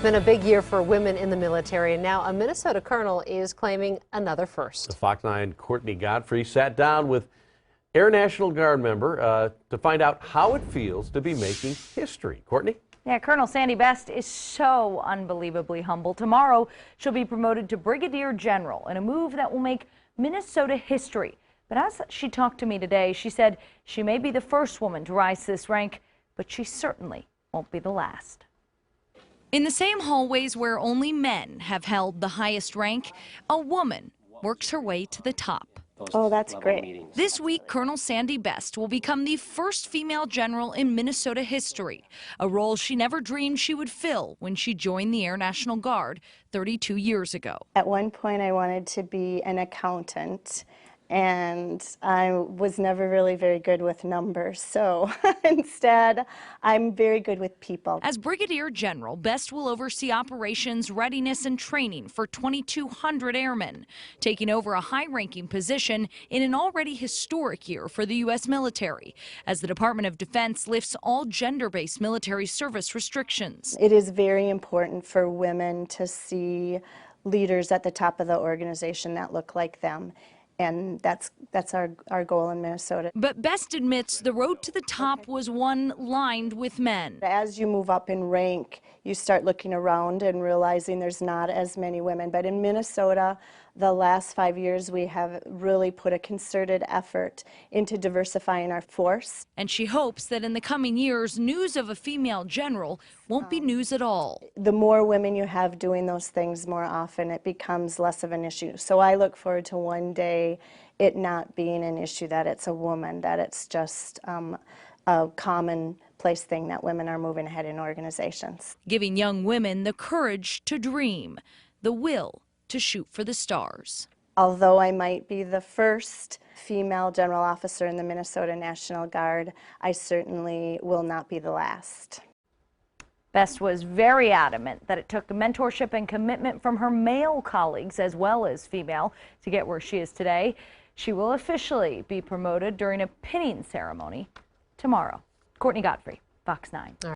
been a big year for women in the military, and now a Minnesota colonel is claiming another first. The Fox 9 Courtney Godfrey sat down with Air National Guard member to find out how it feels to be making history. Courtney? Yeah, Colonel Sandy Best is so unbelievably humble. Tomorrow, she'll be promoted to Brigadier General in a move that will make Minnesota history. But as she talked to me today, she said she may be the first woman to rise to this rank, but she certainly won't be the last. In the same hallways where only men have held the highest rank, a woman works her way to the top. Oh, that's great. This week, Colonel Sandy Best will become the first female general in Minnesota history, a role she never dreamed she would fill when she joined the Air National Guard 32 years ago. At one point, I wanted to be an accountant, and I was never really very good with numbers. So instead, I'm very good with people. As Brigadier General, Best will oversee operations, readiness, and training for 2,200 airmen, taking over a high-ranking position in an already historic year for the U.S. military, as the Department of Defense lifts all gender-based military service restrictions. It is very important for women to see leaders at the top of the organization that look like them. And that's our goal in Minnesota. But Best admits the road to the top was one lined with men. As you move up in rank, you start looking around and realizing there's not as many women. But in Minnesota, the last 5 years, we have really put a concerted effort into diversifying our force. And she hopes that in the coming years, news of a female general won't be news at all. The more women you have doing those things more often, it becomes less of an issue. So I look forward to one day it not being an issue that it's a woman, that it's just a commonplace thing that women are moving ahead in organizations. Giving young women the courage to dream, the will to shoot for the stars. Although I might be the first female general officer in the Minnesota National Guard, I certainly will not be the last. Best was very adamant that it took mentorship and commitment from her male colleagues as well as female to get where she is today. She will officially be promoted during a pinning ceremony tomorrow. Courtney Godfrey, Fox 9.